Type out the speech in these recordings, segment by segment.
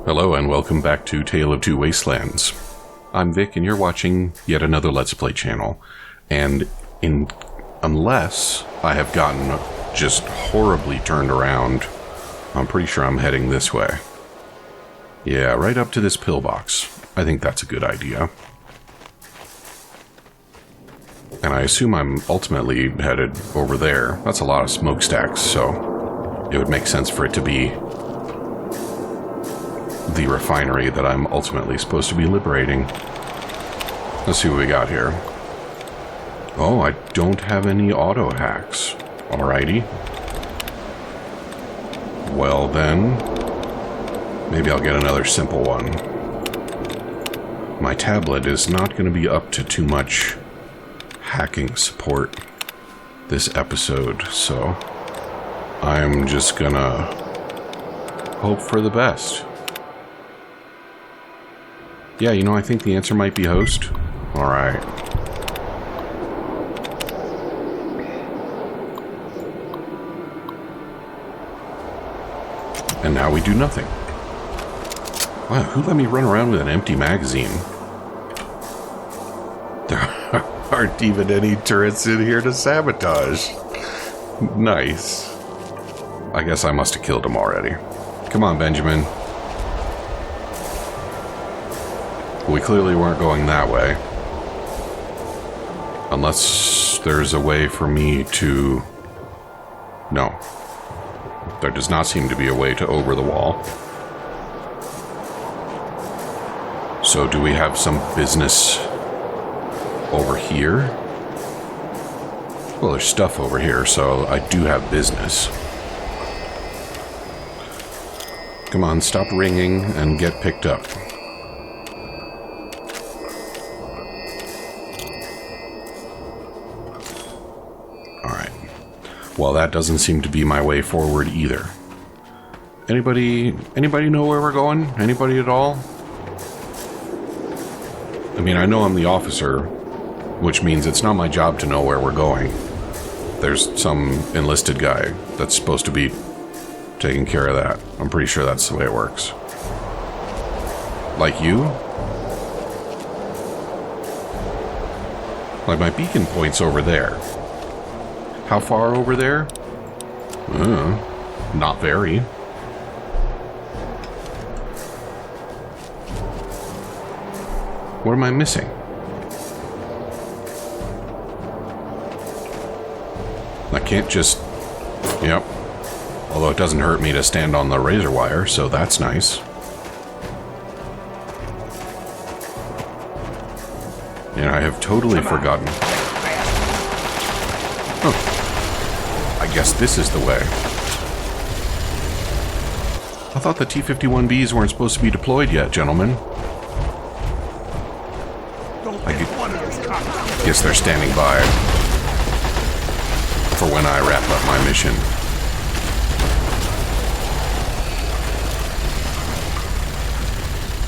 Hello and welcome back to Tale of Two Wastelands. I'm Vic and you're watching yet another Let's Play channel. And unless I have gotten just horribly turned around, I'm pretty sure I'm heading this way. Yeah, right up to this pillbox. I think that's a good idea. And I assume I'm ultimately headed over there. That's a lot of smokestacks, so it would make sense for it to be the refinery that I'm ultimately supposed to be liberating. Let's see what we got here. Oh, I don't have any auto hacks. Alrighty. Well then, maybe I'll get another simple one. My tablet is not going to be up to too much hacking support this episode, so I'm just gonna hope for the best. Yeah, you know, I think the answer might be host. Alright. And now we do nothing. Wow, who let me run around with an empty magazine? There aren't even any turrets in here to sabotage. Nice. I guess I must have killed him already. Come on, Benjamin. We clearly weren't going that way. Unless there's a way for me to... No. There does not seem to be a way to over the wall. So do we have some business over here? Well, there's stuff over here, so I do have business. Come on, stop ringing and get picked up. Well, that doesn't seem to be my way forward either. Anybody know where we're going? Anybody at all? I mean, I know I'm the officer, which means it's not my job to know where we're going. There's some enlisted guy that's supposed to be taking care of that. I'm pretty sure that's the way it works. Like you? Like my beacon point's over there. How far over there? Not very. What am I missing? I can't just... Yep. Although it doesn't hurt me to stand on the razor wire, so that's nice. And I have totally forgotten. Oh. I guess this is the way. I thought the T-51Bs weren't supposed to be deployed yet, gentlemen. I guess they're standing by for when I wrap up my mission.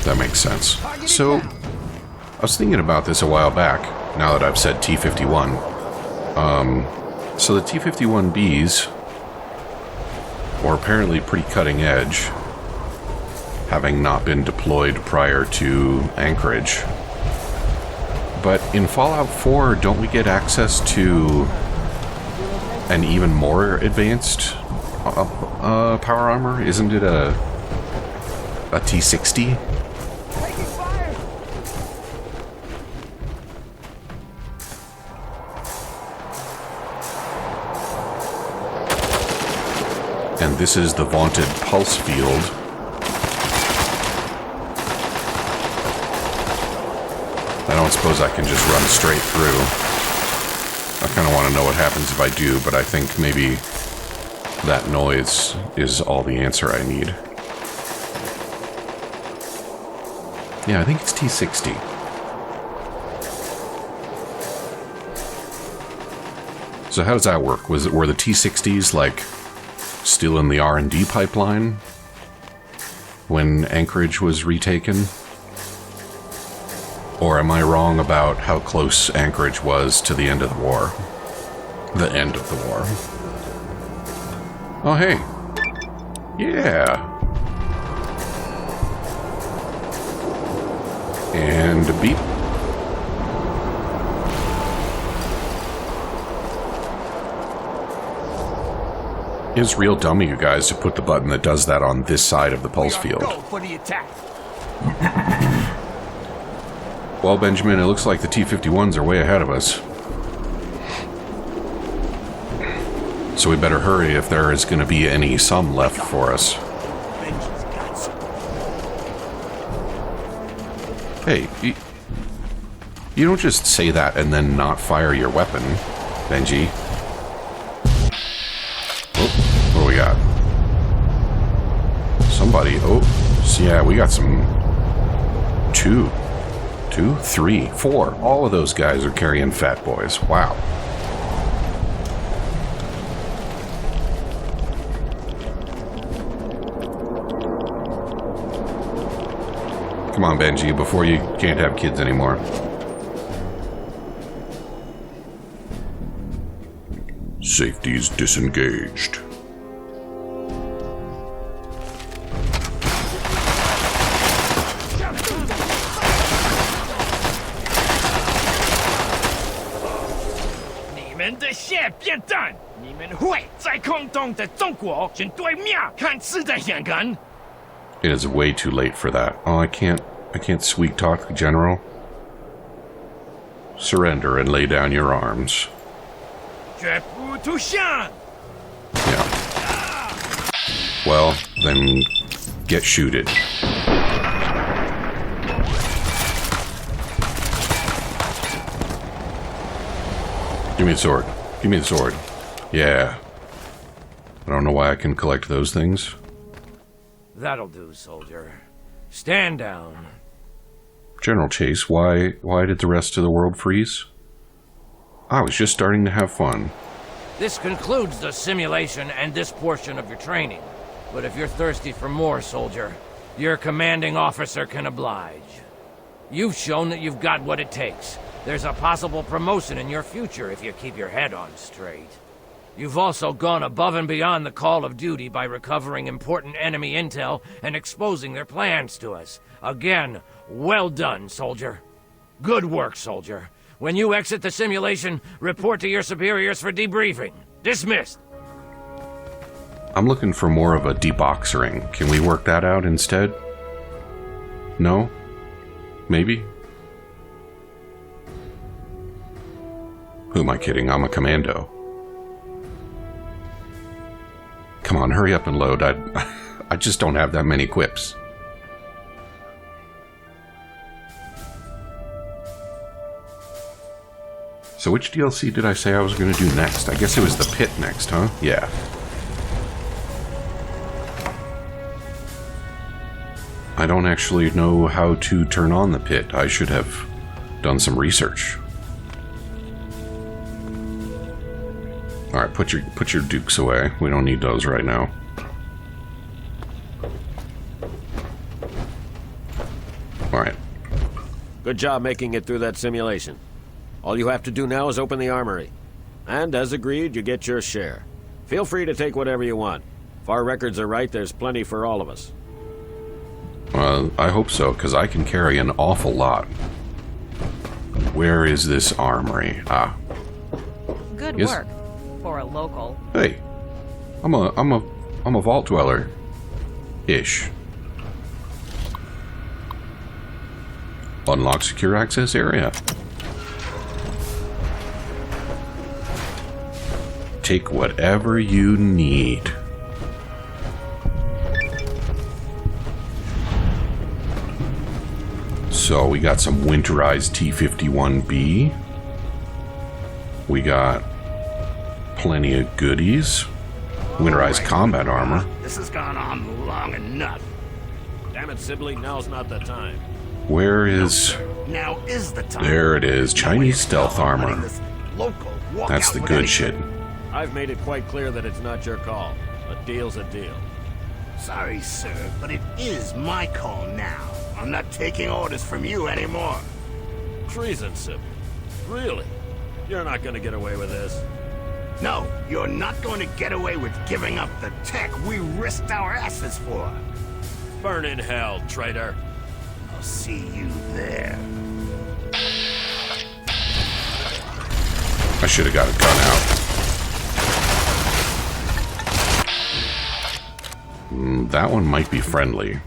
That makes sense. So, I was thinking about this a while back, now that I've said T-51. So the T-51Bs were apparently pretty cutting edge, having not been deployed prior to Anchorage. But in Fallout 4, don't we get access to an even more advanced power armor? Isn't it a T-60? And this is the vaunted pulse field. I don't suppose I can just run straight through. I kind of want to know what happens if I do, but I think maybe that noise is all the answer I need. Yeah, I think it's T-60. So how does that work? Were the T-60s like still in the R&D pipeline when Anchorage was retaken? Or am I wrong about how close Anchorage was to the end of the war? The end of the war. Oh, hey. Yeah. And beep. It's real dumb of you guys to put the button that does that on this side of the pulse field. Go for the attack. Well, Benjamin, it looks like the T-51s are way ahead of us. So we better hurry if there is going to be any sum left for us. Hey, you don't just say that and then not fire your weapon, Benji. Oh, what do we got? Somebody, so yeah, we got some... Two, three, four. All of those guys are carrying fat boys. Wow. Come on, Benji, before you can't have kids anymore. Safety's disengaged. It is way too late for that. Oh, I can't sweet talk the general. Surrender and lay down your arms. Yeah. Well, then get shooted. Give me the sword. Give me the sword. Yeah. I don't know why I can collect those things. That'll do, soldier. Stand down. General Chase, why did the rest of the world freeze? I was just starting to have fun. This concludes the simulation and this portion of your training. But if you're thirsty for more, soldier, your commanding officer can oblige. You've shown that you've got what it takes. There's a possible promotion in your future if you keep your head on straight. You've also gone above and beyond the call of duty by recovering important enemy intel and exposing their plans to us. Again, well done, soldier. Good work, soldier. When you exit the simulation, report to your superiors for debriefing. Dismissed. I'm looking for more of a deboxering. Can we work that out instead? No? Maybe? Who am I kidding? I'm a commando. Come on, hurry up and load. I just don't have that many quips. So which DLC did I say I was going to do next? I guess it was the pit next, huh? Yeah. I don't actually know how to turn on the pit. I should have done some research. Alright, put your dukes away. We don't need those right now. Alright. Good job making it through that simulation. All you have to do now is open the armory. And as agreed, you get your share. Feel free to take whatever you want. If our records are right, there's plenty for all of us. I hope so, because I can carry an awful lot. Where is this armory? Ah. Good work for a local. Hey, I'm a vault dweller. Ish. Unlock secure access area. Take whatever you need. So we got some winterized T-51B. We got plenty of goodies. Winterized combat armor. This has gone on long enough. Damn it, Sibley, now's not the time. Where is... Now is the time. There it is. Chinese stealth armor. That's the good shit. I've made it quite clear that it's not your call. A deal's a deal. Sorry, sir, but it is my call now. I'm not taking orders from you anymore. Treason, Sibley. Really? You're not gonna get away with this. No, you're not going to get away with giving up the tech we risked our asses for. Burn in hell, traitor. I'll see you there. I should have got a gun out. That one might be friendly.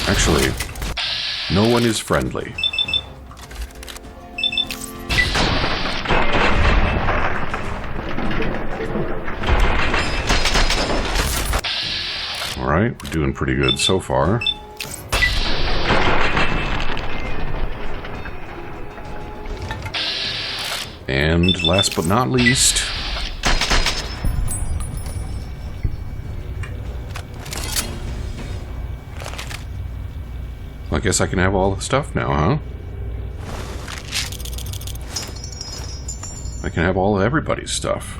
Actually, no one is friendly. Alright, we're doing pretty good so far. And last but not least, I guess I can have all the stuff now, huh? I can have all of everybody's stuff.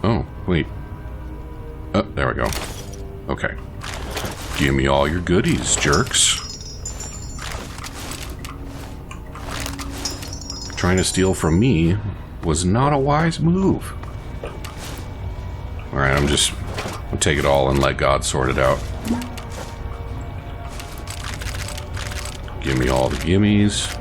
Oh, wait. Oh, there we go. Okay. Give me all your goodies, jerks. Trying to steal from me was not a wise move. Alright, I'll take it all and let God sort it out. Give me all the gimmies.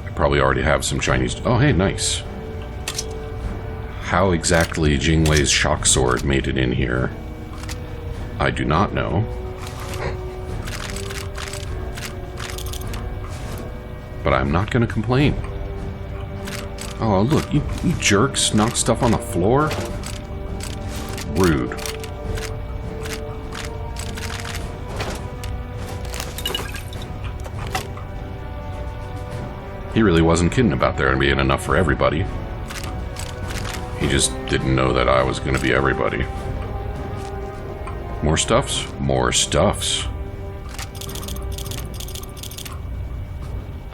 I probably already have some Chinese... Oh, hey, nice. How exactly Jingwei's shock sword made it in here, I do not know. But I'm not going to complain. Oh, look, you jerks knock stuff on the floor? Rude. He really wasn't kidding about there being enough for everybody. He just didn't know that I was going to be everybody. More stuffs? More stuffs.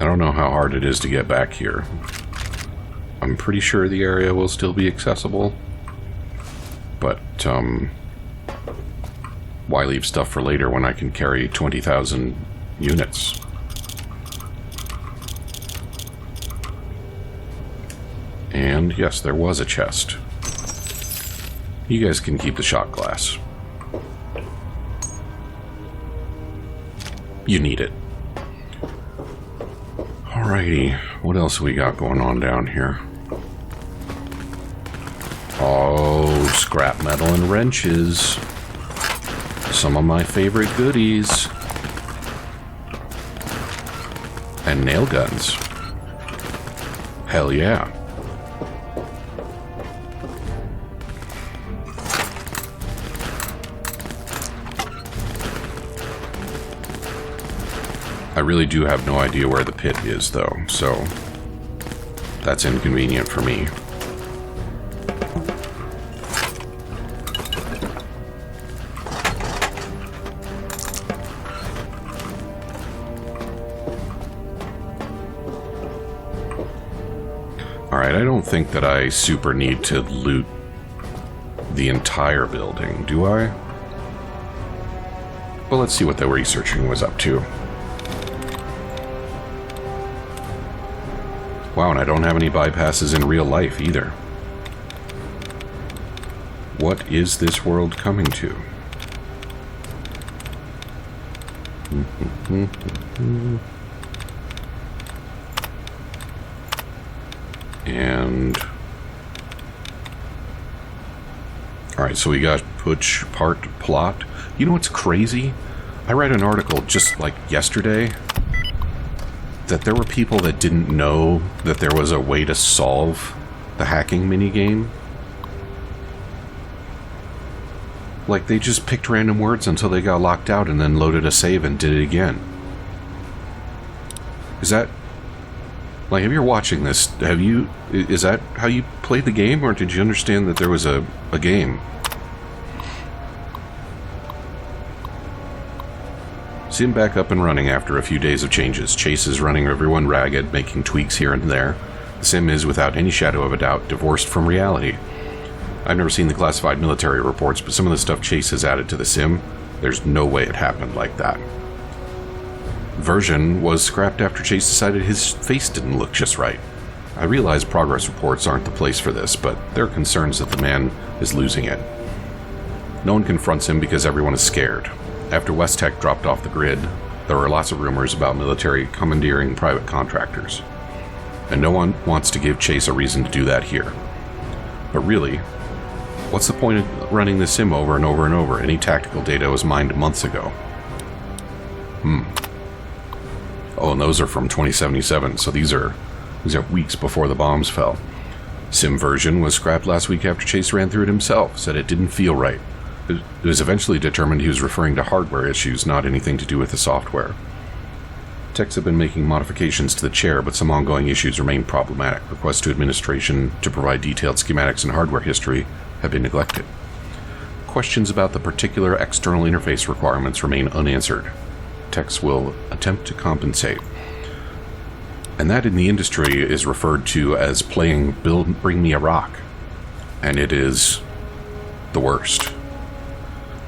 I don't know how hard it is to get back here. I'm pretty sure the area will still be accessible. But, why leave stuff for later when I can carry 20,000 units? And yes, there was a chest. You guys can keep the shot glass. You need it. Alrighty, what else we got going on down here? Oh, scrap metal and wrenches. Some of my favorite goodies. And nail guns. Hell yeah. I really do have no idea where the pit is, though, so that's inconvenient for me. Alright, I don't think that I super need to loot the entire building, do I? Well, let's see what the researching was up to. Wow, and I don't have any bypasses in real life either. What is this world coming to? And... Alright, so we got Push Part Plot. You know what's crazy? I read an article just like yesterday that there were people that didn't know that there was a way to solve the hacking minigame. Like, they just picked random words until they got locked out and then loaded a save and did it again. Is that... Like, if you're watching this, is that how you played the game, or did you understand that there was a game? Sim back up and running after a few days of changes. Chase is running everyone ragged, making tweaks here and there. The Sim is, without any shadow of a doubt, divorced from reality. I've never seen the classified military reports, but some of the stuff Chase has added to the Sim, there's no way it happened like that. Version was scrapped after Chase decided his face didn't look just right. I realize progress reports aren't the place for this, but there are concerns that the man is losing it. No one confronts him because everyone is scared. After West Tech dropped off the grid, there were lots of rumors about military commandeering private contractors. And no one wants to give Chase a reason to do that here. But really, what's the point of running the sim over and over and over? Any tactical data was mined months ago. Oh, and those are from 2077, so these are weeks before the bombs fell. Sim version was scrapped last week after Chase ran through it himself, said it didn't feel right. It was eventually determined he was referring to hardware issues, not anything to do with the software. Techs have been making modifications to the chair, but some ongoing issues remain problematic. Requests to administration to provide detailed schematics and hardware history have been neglected. Questions about the particular external interface requirements remain unanswered. Techs will attempt to compensate. And that in the industry is referred to as playing Bring Me a Rock. And it is the worst.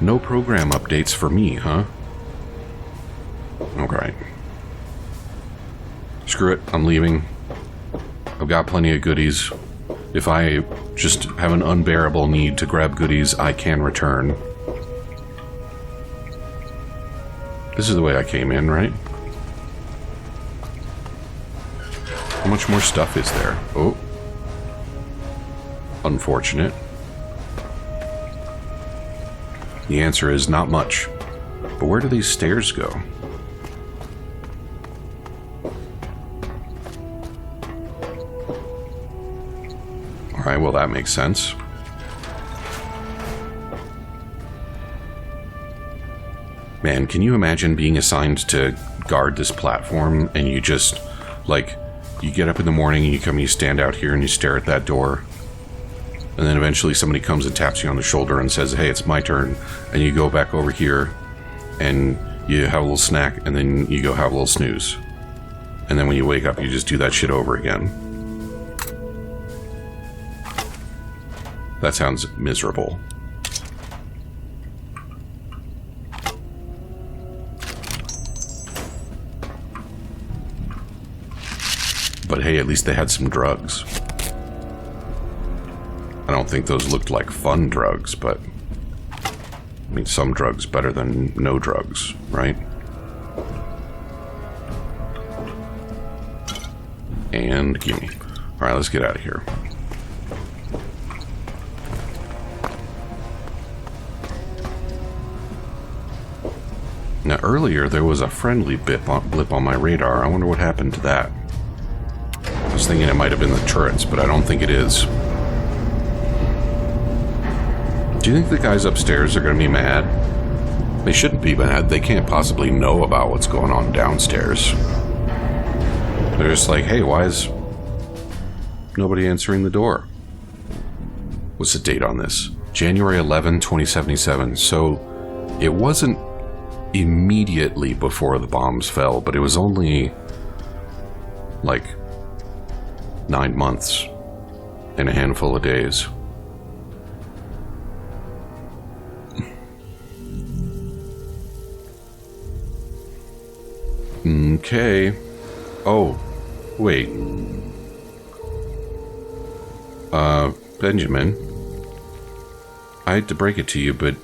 No program updates for me, huh? Okay. Screw it, I'm leaving. I've got plenty of goodies. If I just have an unbearable need to grab goodies, I can return. This is the way I came in, right? How much more stuff is there? Oh. Unfortunate. The answer is not much. But where do these stairs go? Alright, well that makes sense. Man, can you imagine being assigned to guard this platform and you just, like, you get up in the morning and you come and you stand out here and you stare at that door. And then eventually somebody comes and taps you on the shoulder and says, hey, it's my turn. And you go back over here and you have a little snack and then you go have a little snooze. And then when you wake up, you just do that shit over again. That sounds miserable. But hey, at least they had some drugs. I don't think those looked like fun drugs, but I mean, some drugs better than no drugs, right? And gimme. Alright, let's get out of here. Now, earlier there was a friendly blip on my radar. I wonder what happened to that. I was thinking it might have been the turrets, but I don't think it is. Do you think the guys upstairs are going to be mad? They shouldn't be mad. They can't possibly know about what's going on downstairs. They're just like, hey, why is nobody answering the door? What's the date on this? January 11, 2077. So it wasn't immediately before the bombs fell, but it was only like 9 months and a handful of days. Okay. Oh, wait. Benjamin, I hate to break it to you, but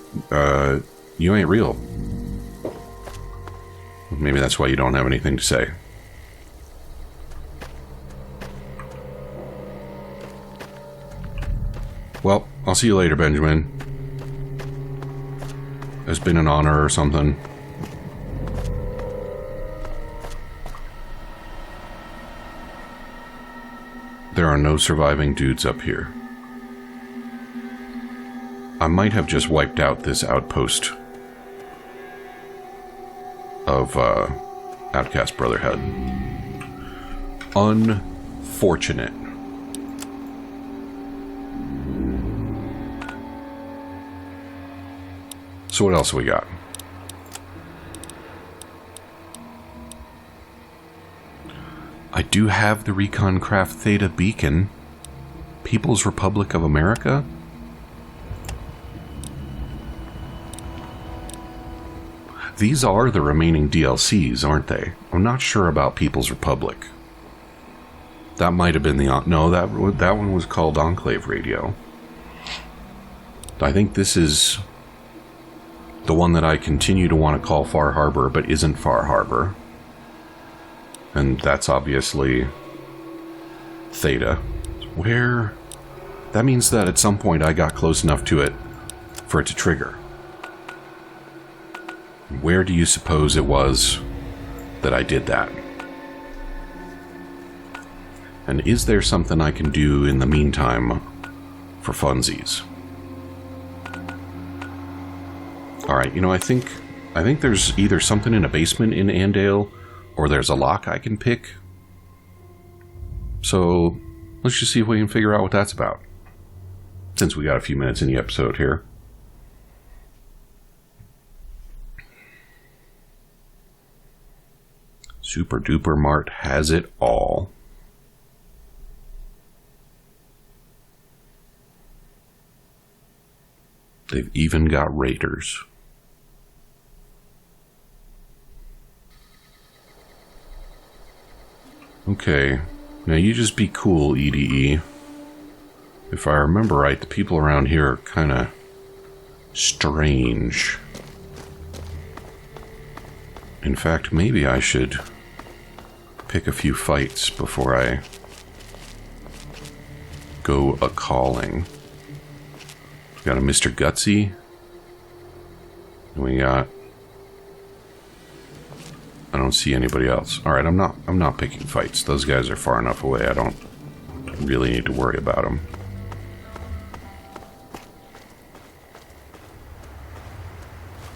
you ain't real. Maybe that's why you don't have anything to say. Well, I'll see you later, Benjamin. It's been an honor or something. There are no surviving dudes up here. I might have just wiped out this outpost of Outcast Brotherhood. Unfortunate. So what else we got? I do have the Recon Craft Theta beacon. People's Republic of America? These are the remaining DLCs, aren't they? I'm not sure about People's Republic. That might have been the... No, that one was called Enclave Radio. I think this is the one that I continue to want to call Far Harbor, but isn't Far Harbor. And that's obviously Theta. Where... That means that at some point I got close enough to it for it to trigger. Where do you suppose it was that I did that? And is there something I can do in the meantime for funsies? Alright, you know, I think there's either something in a basement in Andale, or there's a lock I can pick. So, let's just see if we can figure out what that's about. Since we got a few minutes in the episode here. Super Duper Mart has it all. They've even got Raiders. Okay, now you just be cool, EDE. If I remember right, the people around here are kind of strange. In fact, maybe I should pick a few fights before I go a-calling. We got a Mr. Gutsy. And we got... I don't see anybody else. Alright, I'm not picking fights. Those guys are far enough away. I don't really need to worry about them.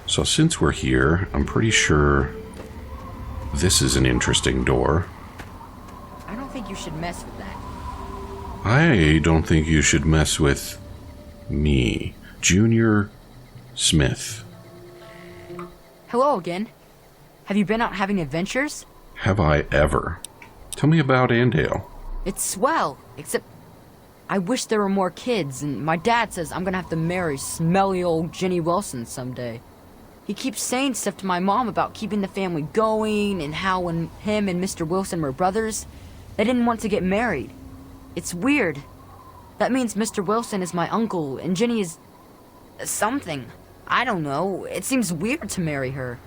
So since we're here, I'm pretty sure this is an interesting door. I don't think you should mess with that. I don't think you should mess with me, Junior Smith. Hello again. Have you been out having adventures? Have I ever? Tell me about Andale. It's swell, except I wish there were more kids, and my dad says I'm gonna have to marry smelly old Jenny Wilson someday. He keeps saying stuff to my mom about keeping the family going, and how when him and Mr. Wilson were brothers, they didn't want to get married. It's weird. That means Mr. Wilson is my uncle, and Jenny is... something. I don't know. It seems weird to marry her.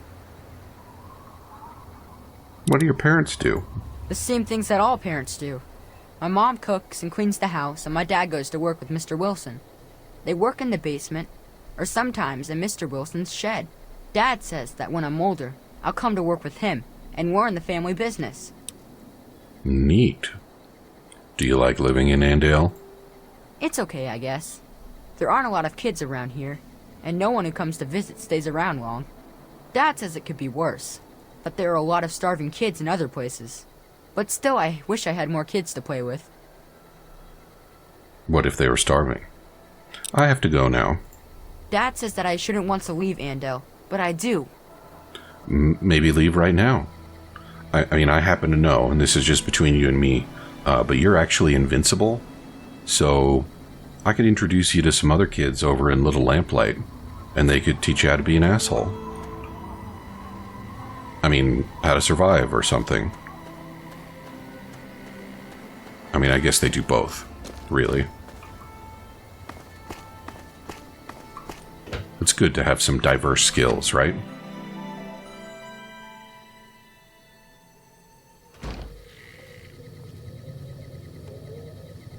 What do your parents do? The same things that all parents do. My mom cooks and cleans the house, and my dad goes to work with Mr. Wilson. They work in the basement, or sometimes in Mr. Wilson's shed. Dad says that when I'm older, I'll come to work with him, and we're in the family business. Neat. Do you like living in Andale? It's okay, I guess. There aren't a lot of kids around here, and no one who comes to visit stays around long. Dad says it could be worse, but there are a lot of starving kids in other places. But still, I wish I had more kids to play with. What if they were starving? I have to go now. Dad says that I shouldn't want to leave Andale, but I do. Maybe leave right now. I mean, I happen to know, and this is just between you and me, but you're actually invincible, so I could introduce you to some other kids over in Little Lamplight, and they could teach you how to be an asshole. I mean, how to survive or something. I mean, I guess they do both, really. It's good to have some diverse skills, right?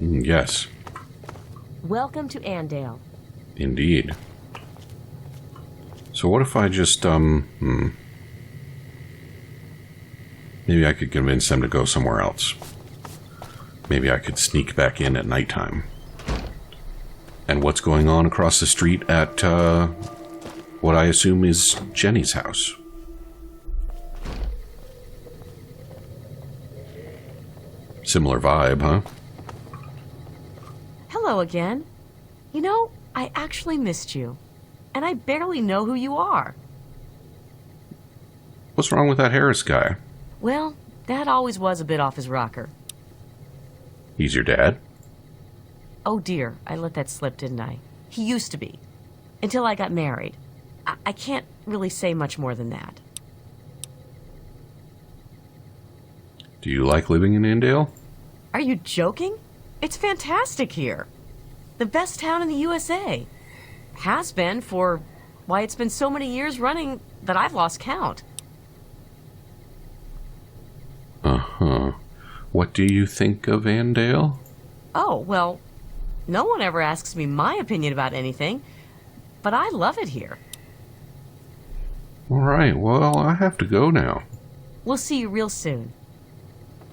Yes. Welcome to Andale. Indeed. So what if I just, maybe I could convince them to go somewhere else. Maybe I could sneak back in at nighttime. And what's going on across the street at, what I assume is Jenny's house? Similar vibe, huh? Hello again. You know, I actually missed you. And I barely know who you are. What's wrong with that Harris guy? Well, Dad always was a bit off his rocker. He's your dad? Oh dear, I let that slip, didn't I? He used to be. Until I got married. I can't really say much more than that. Do you like living in Andale? Are you joking? It's fantastic here. The best town in the USA. Has been for, why, it's been so many years running that I've lost count. Uh-huh. What do you think of Andale? Oh, well, no one ever asks me my opinion about anything, but I love it here. All right, well, I have to go now. We'll see you real soon.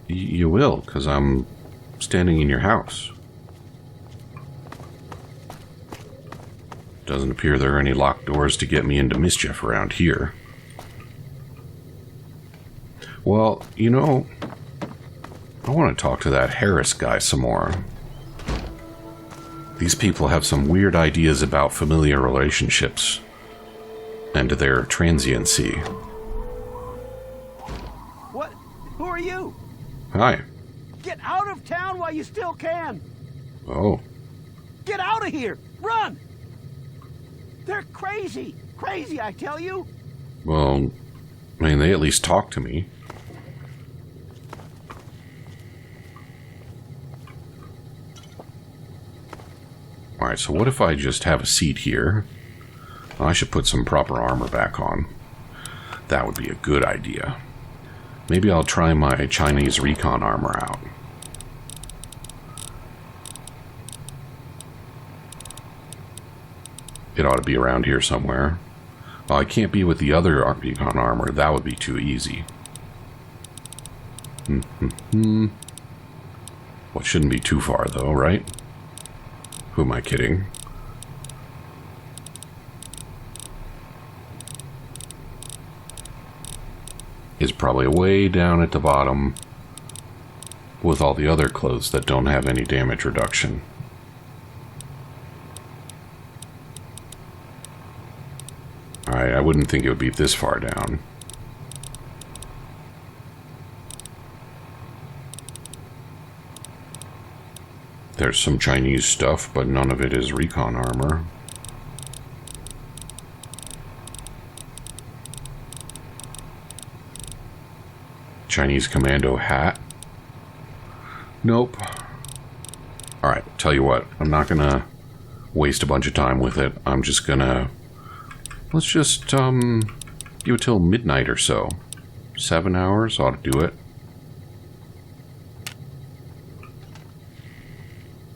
You will, because I'm standing in your house. Doesn't appear there are any locked doors to get me into mischief around here. Well, you know, I want to talk to that Harris guy some more. These people have some weird ideas about familiar relationships and their transiency. What? Who are you? Hi. Get out of town while you still can! Oh. Get out of here! Run! They're crazy! Crazy, I tell you! Well, I mean, they at least talk to me. Alright, so what if I just have a seat here? I should put some proper armor back on. That would be a good idea. Maybe I'll try my Chinese recon armor out. It ought to be around here somewhere. Oh, I can't be with the other recon armor. That would be too easy. Well, it shouldn't be too far, though, right? Who am I kidding? Is probably way down at the bottom with all the other clothes that don't have any damage reduction. I wouldn't think it would be this far down. There's some Chinese stuff, but none of it is recon armor. Chinese commando hat. Nope. Alright, tell you what, I'm not gonna waste a bunch of time with it. I'm just gonna... Let's just, give it till midnight or so. 7 hours ought to do it.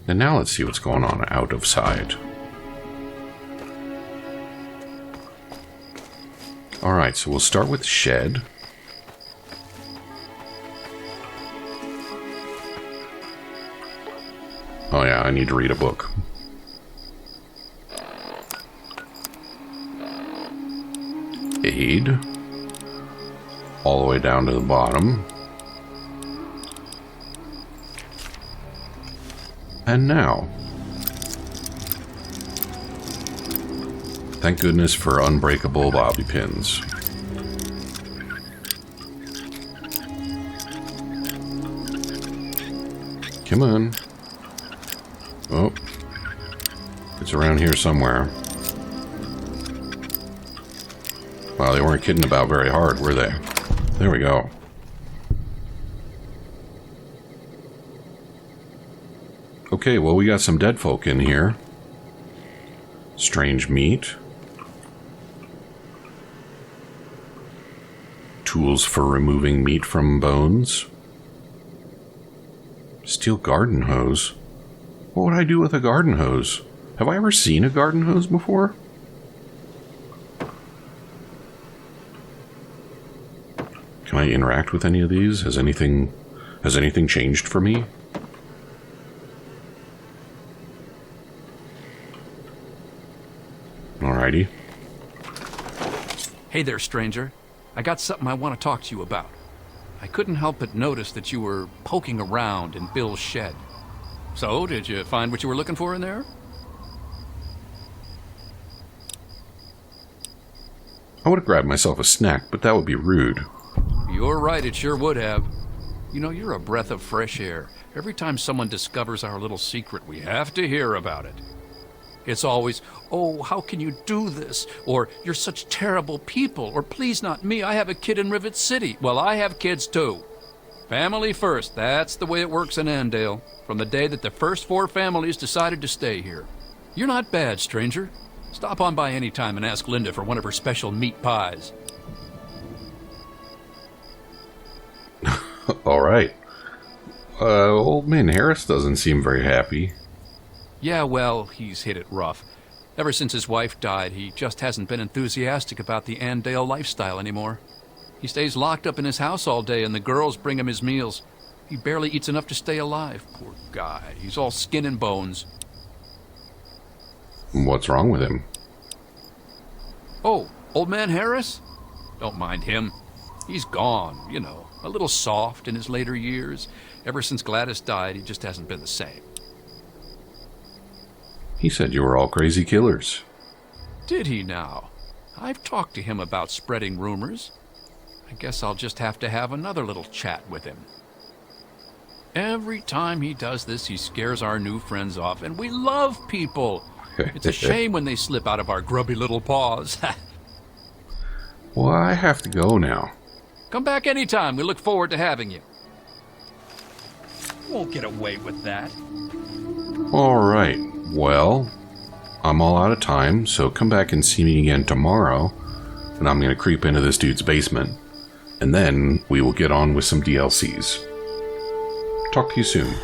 And now let's see what's going on out of sight. Alright, so we'll start with the shed. Oh yeah, I need to read a book. Aid. All the way down to the bottom. And now. Thank goodness for unbreakable bobby pins. Come on. Oh. It's around here somewhere. Wow, they weren't kidding about very hard, were they? There we go. Okay, well, we got some dead folk in here. Strange meat. Tools for removing meat from bones. Steel garden hose. What would I do with a garden hose? Have I ever seen a garden hose before? Can I interact with any of these? Has anything changed for me? Alrighty. Hey there, stranger. I got something I want to talk to you about. I couldn't help but notice that you were poking around in Bill's shed. So, did you find what you were looking for in there? I would have grabbed myself a snack, but that would be rude. You're right, it sure would have. You know, you're a breath of fresh air. Every time someone discovers our little secret, we have to hear about it. It's always, oh, how can you do this? Or, you're such terrible people. Or, please not me, I have a kid in Rivet City. Well, I have kids too. Family first. That's the way it works in Andale. From the day that the first 4 families decided to stay here. You're not bad, stranger. Stop on by any time and ask Linda for one of her special meat pies. All right. Old man Harris doesn't seem very happy. Yeah, well, he's hit it rough. Ever since his wife died, he just hasn't been enthusiastic about the Andale lifestyle anymore. He stays locked up in his house all day, and the girls bring him his meals. He barely eats enough to stay alive. Poor guy. He's all skin and bones. What's wrong with him? Oh, old man Harris? Don't mind him. He's gone, you know. A little soft in his later years. Ever since Gladys died, he just hasn't been the same. He said you were all crazy killers. Did he now? I've talked to him about spreading rumors. I guess I'll just have to have another little chat with him. Every time he does this, he scares our new friends off, and we love people. It's a shame when they slip out of our grubby little paws. Well, I have to go now. Come back anytime. We look forward to having you. Won't get away with that. All right. Well, I'm all out of time, so come back and see me again tomorrow, and I'm going to creep into this dude's basement, and then we will get on with some DLCs. Talk to you soon.